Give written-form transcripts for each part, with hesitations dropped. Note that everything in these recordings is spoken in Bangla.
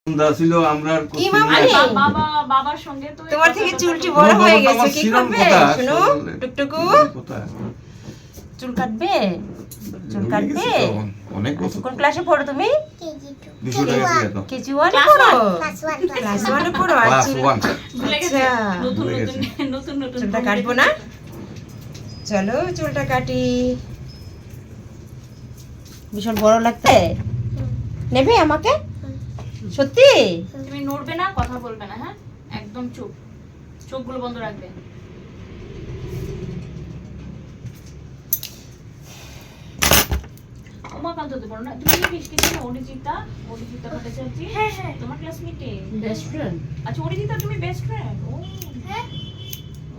ছিল আমরা কি মামা বাবার সঙ্গে তো তোমার থেকে চুলটি বড় হয়ে গেছে কি করবে শুনো টুকটুকু চুল কাটবে চুল কাটবে অনেক বছর কোন ক্লাসে পড়ো তুমি কেজি 1 পড়ো ক্লাস 1 এ পড়ো ক্লাস 1 ভুলে গেছে নতুন চুলটা কাটবো না চলো চুলটা কাটি ভীষণ বড় লাগতে নেবে আমাকে সত্যি তুমি নড়বে না কথা বলবে না হ্যাঁ একদম চুপ চোখগুলো বন্ধ রাখবে উমাকান্ত তো বলো না তুমি কি জানো অরিজিতা ভট্টাচার্য হ্যাঁ হ্যাঁ তোমার ক্লাসমেটে বেস্ট ফ্রেন্ড আচ্ছা অরিজিতা তুমি বেস্ট ফ্রেন্ড ও হ্যাঁ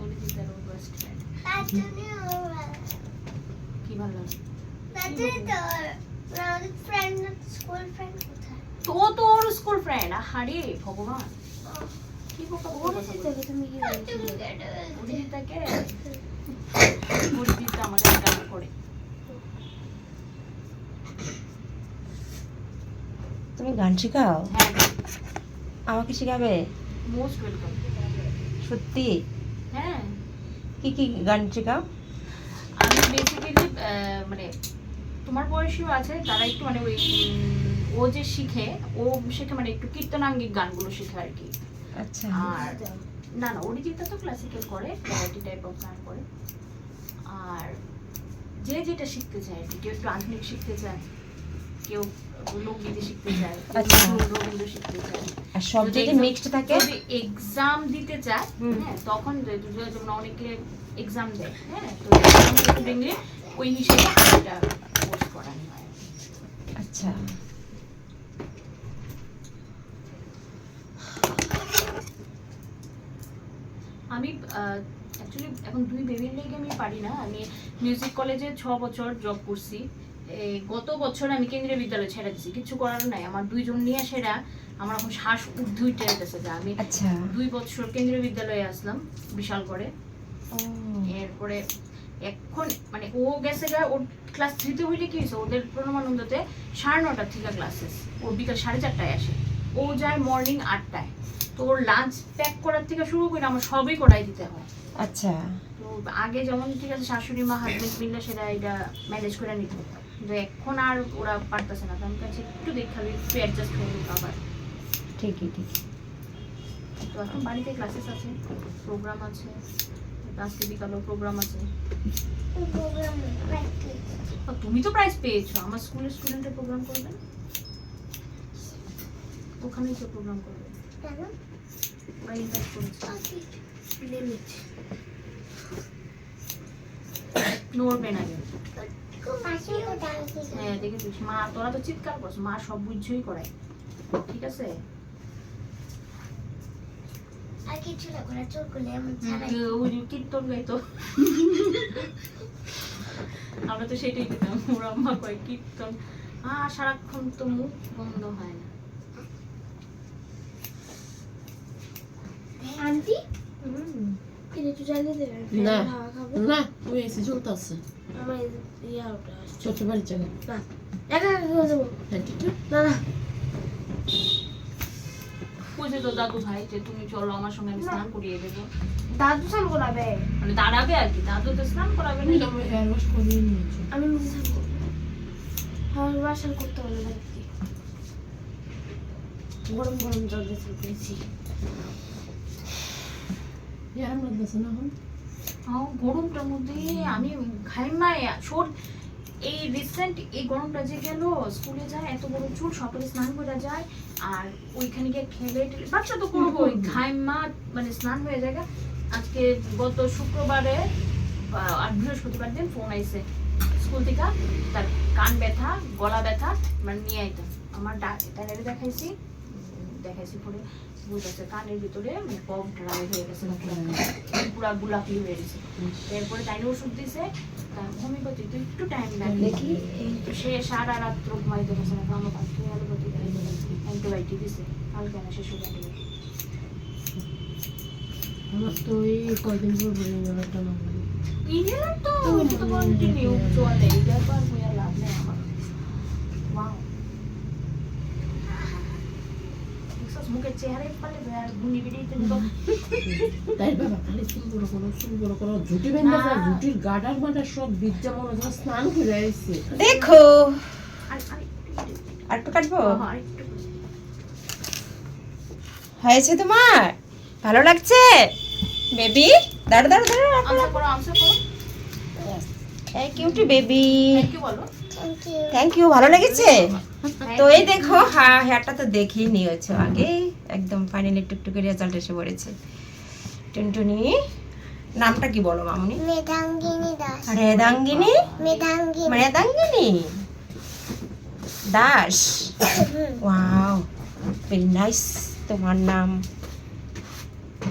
অরিজিতার বেস্ট ফ্রেন্ড কি ভালো তো তোর স্কুল ফ্রেন্ড আহারে ভগবান কি বোকা অরিজিতাকে অরিজিতা আমাদের গান করে তুমি গান শেখাও হ্যাঁ আমাকে শেখাবে মোস্ট ওয়েলকাম সত্যি হ্যাঁ কি কি গান শেখাও আমি বেসিক্যালি মানে তোমার বয়সীও আছে তারা একটু মানে ওই ও যে শিখে মানে একটু কীর্তনাঙ্গিক গানগুলো শিখে আর কি আচ্ছা আর না অরিজিতা তো ক্লাসিক্যাল করে ভ্যারাইটি টাইপ অফ গান করে আর যে যেটা শিখতে চায় আর কি কেউ একটু আধুনিক শিখতে চায় কেউ লোকগীতি শিখতে চায় আচ্ছা। রবীন্দ্র শিখতে চায় আর সব যদি মিক্সড থাকে যদি এক্সাম দিতে চায় হ্যাঁ তখন যেমন অনেকে এক্সাম দেয় হ্যাঁ তো এক্সাম ওই হিসেবে এটা কোর্স করানো হয় আচ্ছা আমি অ্যাকচুয়ালি এখন 2 বেবির লেগে আমি পারি না আমি মিউজিক কলেজে 6 বছর জব করছি গত বছর আমি কেন্দ্রীয় বিদ্যালয় ছেড়ে দিছি কিছু করার নাই আমার 2 জন নিয়ে সেরা আমার এখন শ্বাস উঠে গেছে যে আমি আচ্ছা 2 বছর কেন্দ্রীয় বিদ্যালয়ে আসলাম বিশাল করে এরপরে এখন মানে ও গেছে ওর ক্লাস 3 তে হইলে কি হয়েছে ওদের প্রণমানন্দতে 9:30 থেকে ক্লাসেস ও বিকাল 4:30টায় আসে ও যায় মর্নিং 8টায় তো ওর লাঞ্চ প্যাক করার থেকে শুরু করে আমার সবই করাই দিতে হয় আচ্ছা তো আগে যেমন ঠিক আছে শাশুড়ি মা হাজবেন্ড মিললে সেটা এটা ম্যানেজ করে নিত কিন্তু এখন আর ওরা পারতেছে না তো আমি কাছে একটু দেখাবি একটু অ্যাডজাস্ট হয়ে নিত আবার ঠিকই ঠিক তো এখন বাড়িতে ক্লাসেস আছে প্রোগ্রাম আছে আজকে বিকালেও প্রোগ্রাম আছে তুমি তো প্রাইজ পেয়েছো আমার স্কুলের স্টুডেন্টের প্রোগ্রাম করবে না ওখানেই তো প্রোগ্রাম করবে ওরা ইনভাইট করেছে নড়বে না হ্যাঁ দেখেছিস মা তোরা তো চিৎকার করছ মা সব বুঝছই করায় ঠিক আছে কীর্তন গাইতো আমরা তো সেটাই দিতাম ওর আম্মা কয় কীর্তন সারাক্ষণ তো মুখ বন্ধ হয় না আন্টি একটু জ্বালিয়ে দেবেন না না ওই এসে চলতেছে আমার ইয়া ওটা ছোট বাড়ি চলে না একা একা করে দেবো না না বুঝে তো দাদু ভাই যে তুমি চলো আমার সঙ্গে আমি স্নান করিয়ে দেবো দাদু স্নান করাবে মানে দাঁড়াবে আর কি দাদু তো স্নান করাবে না হেয়ার ওয়াশ করিয়ে নিয়েছি আমি নিজে স্নান করবো হেয়ার ওয়াশ করতে হবে বাড়িতে গরম গরম জল দিয়ে স্নান করেছি গরমটার মধ্যে আমি ঘাইমায় এই রিসেন্ট এই গরমটা যে গেল স্কুলে যায় এত বড় চুল সকালে স্নান করে যায় আর ওইখানে গিয়ে খেলে বাচ্চা তো করবো ওই ঘাইমা মানে স্নান হয়ে যায় আজকে গত শুক্রবারে আর বৃহস্পতিবার দিন ফোন আইছে স্কুল থেকে তার কান ব্যথা গলা ব্যথা মানে নিয়ে আইতাম আমার ডাক্তারের দেখাইছি পরে বুঝতেছে কানের ভিতরে কম ড্রাই হয়ে গেছে পুরা গোলাপি হয়ে গেছে এরপরে তাই ওষুধ দিছে হোমিওপ্যাথি তো একটু টাইম লাগে তো সে সারা রাত্র ঘুমাইতে পারছে না আমার পাশে অ্যালোপ্যাথি অ্যান্টিবায়োটিক দিছে কালকে না শেষ হয়ে গেল আমার তো এই কয়দিন পর একটা নম্বর ইনহেলার তো কন্টিনিউ চলে এটা আর হইয়া লাভ নেই আমার ওয়াও দেখছস মুখের চেহারাই পালে আর বুনি বিড়িতে তো তাই বাবা খালি চুল বড় করো ঝুটি বেঁধে যায় ঝুটির গাডার মাডার সব বিদ্যা মনে হয় স্নান করে আইছে দেখো আর আর একটু কাটবো আরেকটু হয়েছে তোমার ভালো লাগছে বেবি দাঁড়া দাঁড়া দাঁড়া আনসার করো thank you to baby thank you বলো থ্যাংক ইউ ভালো লেগেছে তো এই দেখো হ্যাঁ হেয়ারটা তো দেখেই নিয়েছো আগে একদম ফাইনালি টুকটুকে রেজাল্ট এসে পড়েছে টুনটুনি নামটা কি বলো মামুনি মেধাঙ্গিনী দাস রেদাঙ্গিনী Medhangini Medangini Das wow very nice তোমার নাম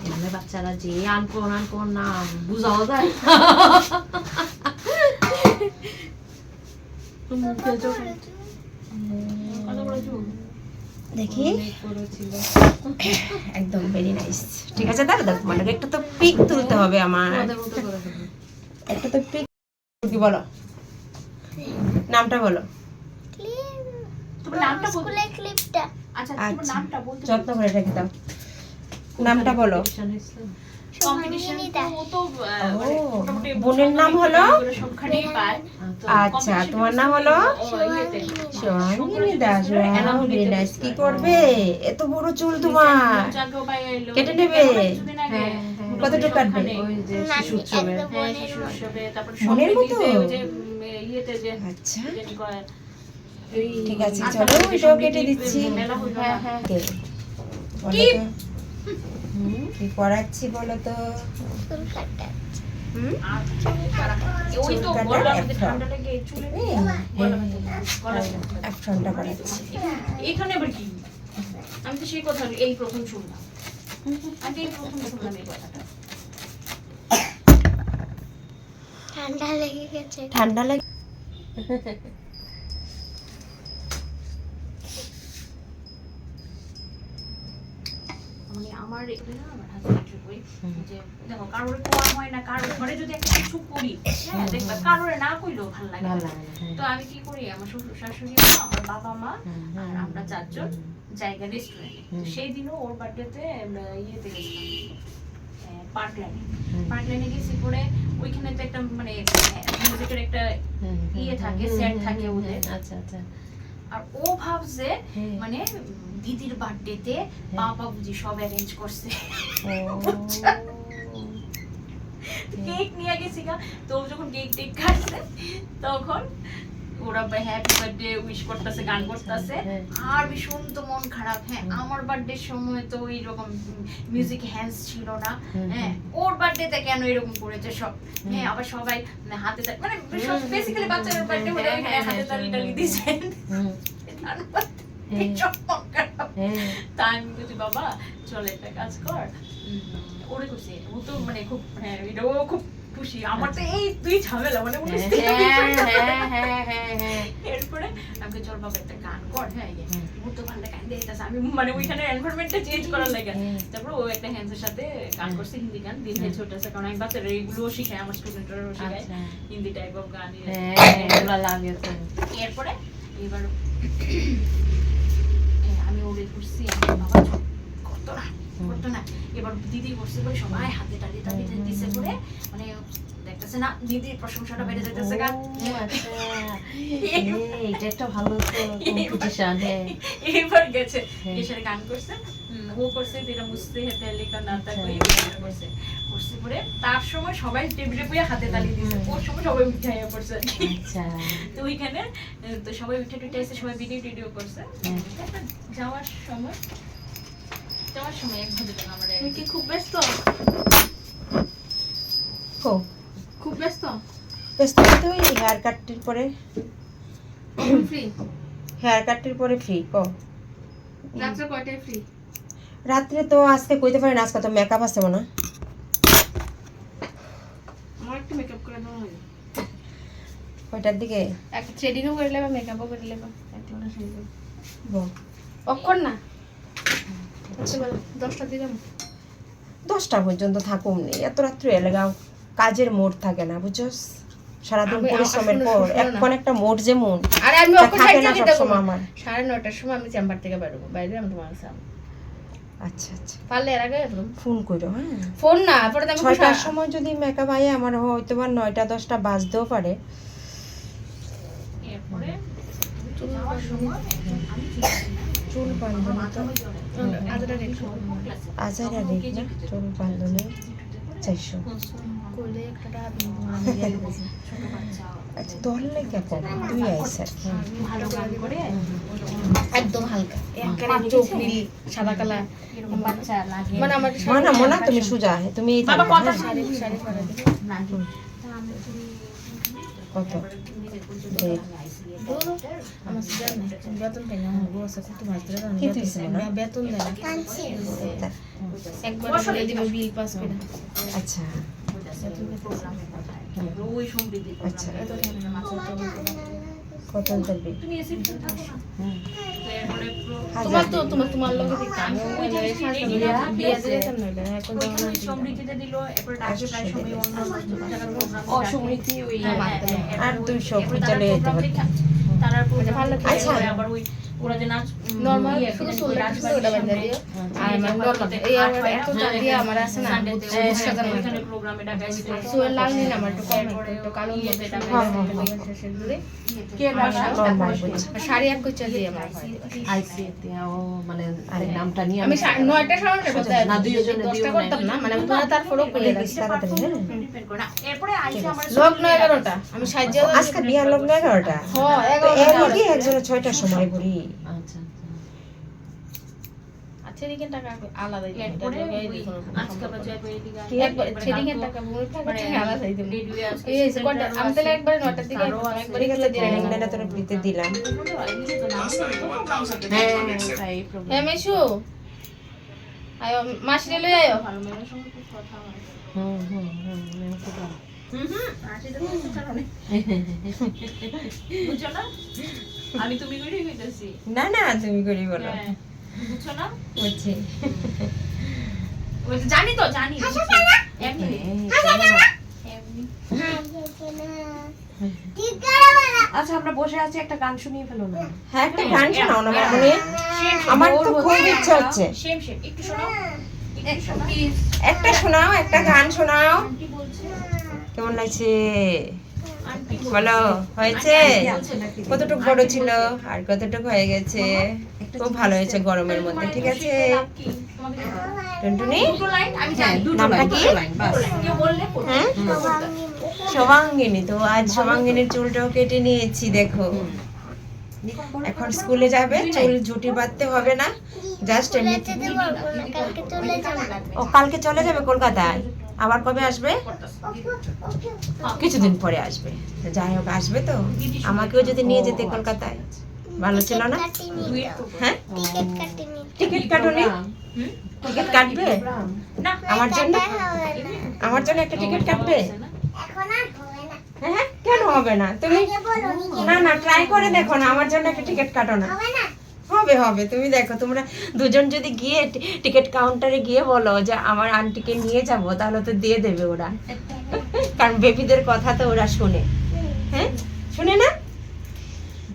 এমনি বাচ্চারা যে আনকোন নাম বুঝাও যায় দেখি একদম ভেরি নাইস ঠিক আছে দাদা দেখো মানে একটা তো পিক তুলতে হবে আমার একটা তো পিক কি বলো নামটা বলো তোমার নামটা বলো স্কুলের ক্লিপটা আচ্ছা তোমার আচ্ছা নামটা বলতে যত্ন করে রেখে দাও নামটা বলো কম্পিটিশন তো মোটামুটি বোনের নাম হলো সবখানেই পায় আচ্ছা তোমার নাম হলো সোহাগিনী দাস ভেরি নাইস কি করবে এত বড় চুল তোমার কেটে নেবে কতটুকু কাটবে শিশু মনের মতো ইয়েতে যে আচ্ছা যেটি কয় ঠিক আছে চলো এটাও কেটে দিচ্ছি হ্যাঁ হ্যাঁ কি কি করাচ্ছি বলো তো চুল কাটা ওই তো চুল কাটা বললাম যে একটা। ঠান্ডা লেগে চুলে অ্যাকশনটা করাচ্ছি এখানে আবার কি আমি তো সেই কথা এই প্রথম শুনলাম আমি তো এই প্রথম শুনলাম এই কথাটা ঠান্ডা লেগে গেছে ঠান্ডা লাগে মানে আমার এখানে না আমার হাজবেন্ডের বই যে দেখো কারোর কোয়া হয় না কারোর ঘরে যদি একটা কিছু করি হ্যাঁ দেখবা কারোর না কইলেও ভালো লাগে না। তো আমি কি করি আমার শ্বশুর শাশুড়ি মা আমার বাবা মা আর আমরা চারজন জায়গা রেস্টুরেন্টে সেই দিনও ওর বার্থডেতে ইয়েতে গেছিলাম পার্কলাইনে গেছি পরে ওইখানে তো একটা মানে মিউজিকের একটা ইয়ে থাকে সেট থাকে ওদের আচ্ছা আচ্ছা আর ও ভাবছে মানে দিদির বার্থডেতে বাবা বুঝি সব অ্যারেঞ্জ করছে কেক নিয়ে গেছি গা তো ও যখন কেক টেক কাটছে তখন ওরা হ্যাপি বার্থডে উইশ করতেছে গান করতেছে আর ভীষণ তো মন খারাপ হ্যাঁ আমার বার্থডে সময় তো এইরকম মিউজিক হ্যান্ডস ছিল না হ্যাঁ ওর বার্থডেতে কেন এরকম করেছে সব হ্যাঁ আবার সবাই হাতে মানে সব বেসিক্যালি বাচ্চাদের বার্থডে হলে হাতে তালি টালি দিয়েছেন তা আমি বলছি বাবা চল একটা কাজ কর ওরে করছে ও তো মানে খুব হ্যাঁ এটাও খুব খুশি আমার তো এই তুই ঝামেলা মানে এরপরে আমাকে চল বাবা একটা গান কর হ্যাঁ ওর তো ভালো গান দিতেছে আমি মানে ওইখানে এনভায়রনমেন্টটা চেঞ্জ করার লাগে তারপর ও একটা হ্যান্ডসের সাথে গান করছে হিন্দি গান দিন হয়ে ছোট আছে কারণ আমি বাচ্চারা এইগুলোও শিখাই আমার স্টুডেন্টরাও শিখাই হিন্দি টাইপ অফ গান এরপরে এবার আমি ওরে করছি বাবা করতো না এবার দিদি করছে বলে সবাই হাতে টালি টালি দিচ্ছে করে মানে দেখতেছে না দিদির প্রশংসাটা বেড়ে যাইতেছে গান এটা একটা ভালো কম্পিটিশন হ্যাঁ এবার গেছে এসে গান করছে ও করছে তেরা মুছতে হেতে লেখা না তা কই করছে করছে পরে তার সময় সবাই টেবিলে বইয়া হাতে তালি দিছে ওর সময় সবাই উঠাইয়া পড়ছে আচ্ছা তো ওইখানে তো সবাই উঠে টুটে এসে সবাই ভিডিও করছে যাওয়ার সময় এক ভদ্রলোক আমার তুই কি খুব ব্যস্ত খুব ব্যস্ত তো ওই হেয়ার কাটটির পরে ফ্রি হেয়ার কাটটির পরে ফ্রি কো রাত্রে কয়টায় ফ্রি রাত্রে তো আজকে কইতে পারি না আজকে তো মেকআপ আছে মনে আমার একটু মেকআপ করে দেওয়া হবে কয়টার দিকে একটা থ্রেডিংও করে নেবা মেকআপও করে নেবা একটা না সেই অক্ষর না আচ্ছা বলো 10টার দিকে 10টা পর্যন্ত থাকুম নি এত রাত্রে লাগাও কাজের মোড থাকে না বুঝছস সারাদিন পরিশ্রমের পর এখন একটা মোড যেমন আরে আমি অক্ষর থাকে সাইড না দিতে সব সময় আমার 9:30টার সময় আমি চেম্বার থেকে বের হবো বাইরে আমি তোমার সামনে আচ্ছা আচ্ছা, পারলে এর আগে ফোন করো। হ্যাঁ, ফোন না পরে তো আমি 6টার সময় যদি মেকআপ আয় আমার হয়তো বা 9টা 10টা বাজতেও পারে। এরপরে যাওয়ার সময় আমি চুল বাঁধনে তো আদরা রেট আজারা রেট না, চুল বাঁধনে 400। করলে একটা টাকা আমি দিয়ে দিয়েছি ছোট বাচ্চা আচ্ছা, ধরলে কে কবে তুই আইস আর কি। ভালো গান করে একদম হালকা একবারে চোখ নীল সাদা কালা এরকম বাচ্চা লাগে মানে আমার মনা মনা তুমি সুজা তুমি এই বাবা থাকো, কথা হ্যাঁ? শাড়ি শাড়ি পরা দিই কত দেখ, আমার সুজার নাই বেতন পাই না আমার বউ আছে কত মাস ধরে কি দিছে না? বেতন দেয় না তা, একবার বলে দিব বিল পাস করে আচ্ছা ওই সমৃদ্ধি আচ্ছা, এত ঠান্ডা মাছ তো কত দেবে? তুমি এসে থাকো না তো এরপরে তোমার লোকে দিতাম ওই যে বিয়ে দিয়েছেন না এখন ওই সমৃদ্ধিতে দিল এরপর ডাক্তার সময় অন্য জায়গার প্রোগ্রাম ও সমৃদ্ধি ওই আর 200 চলে যেতে হবে। তারপর ভালো আচ্ছা। আবার ওই ওরা যে নাচ নরমাল শুধু সোলা ওটা বান্ধা দিও আর আমার নরমাল এই এত দিয়ে আমার আছে না সাজানো ওখানে প্রোগ্রামে ডাকাই দিতে সোয়েল লাগনি না আমার তো কালো মতো এটা শেষ করে কে নরমাল বলছি। শাড়ি এক কইচা দিয়ে আমার আইসিতে ও মানে নামটা নিয়ে আমি 9টা সামনে করতে না, দুইজনে 10টা করতাম না মানে তোরা তার ফলো করে রাখছি তাড়াতাড়ি, হ্যাঁ? ডিপেন্ড করে না এরপরে আইসে আমার লগ্ন 11টা আমি সাহায্য আজকে বিয়ার লোক 11টা, হ্যাঁ তো 11টা এর লগে একজনের 6টার সময় করি। আচ্ছা আচ্ছা দিকে টাকা আলাদা দিই এরপরে ওই আজকে আমরা জয় পেয়ে দিগা একবার থ্রেডিং এর টাকা বলে টাকা আলাদা দিই রেডিও আজকে এই যে কোনটা আমি তাহলে একবার 9টার দিকে একবার ঠিক আছে, ট্রেনিং নেনা তোর ফ্রিতে দিলাম। হ্যাঁ তাই প্রবলেম হ্যাঁ মেশু আয়ো মাসি লই আয়ো ভালো মেয়ের সঙ্গে খুব কথা হয় আমি তো জানি। আসলে তো কিছু কারণে বুঝছো না আমি তুমি করেই কইতাছি না না, তুমি করি বলো। হ্যাঁ বুঝছো না বুঝছি। ওই যে জানি তো জানি এমনি এমনি আচ্ছা আমরা বসে আছি, একটা গান শুনিয়ে ফেলো না। হ্যাঁ, একটা গান শোনাও না মামনি, আমার তো খুব ইচ্ছা হচ্ছে। সেম সেম একটু শোনাও একটু শোনাও প্লিজ একটা শোনাও, একটা গান শোনাও। কি বলছে কেমন লাগছে আন্টি বলো? হয়েছে? কতটুকু বড় ছিল আর কতটুকু হয়ে গেছে? খুব ভালো হয়েছে গরমের মধ্যে। ঠিক আছে টুনটুনি, দুটো লাইন আমি জানি নামটা কি? কেউ বললে হ্যাঁ, সবাঙ্গিনী। তো আজ সবাঙ্গিনীর চুলটাও কেটে নিয়েছি, দেখো। এখন স্কুলে যাবে, চুল ঝুটি বাঁধতে হবে না, জাস্ট এমনি। কালকে চলে যাবো। ও কালকে চলে যাবে কলকাতায়, আবার কবে আসবে? কিছুদিন পরে আসবে। তো যাই হোক, আসবে তো। আমাকেও যদি নিয়ে যেতে কলকাতায় ভালো ছিল না? কাটিনি তো। হ্যাঁ, টিকিট কাটিনি। টিকিট কাটুনি? টিকিট কাটবে না আমার জন্য? হবে না। আমার জন্য একটা টিকিট কাটবে? এখন আর হবে না। হ্যাঁ, কেন হবে না? তুমি আগে বলো নিজে। না না, ট্রাই করে দেখো না, আমার জন্য একটা টিকিট কাটো না। হবে না। হবে হবে, তুমি দেখো। তোমরা দুজন যদি গিয়ে টিকিট কাউন্টারে গিয়ে বলো যে আমার আন্টিকে নিয়ে যাব, তাহলে তো দিয়ে দেবে ওরা, কারণ বেবিদের কথা তো ওরা শুনে। হ্যাঁ, শুনে না?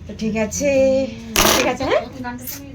তো ঠিক আছে, ঠিক আছে। হ্যাঁ, গানটা শুনি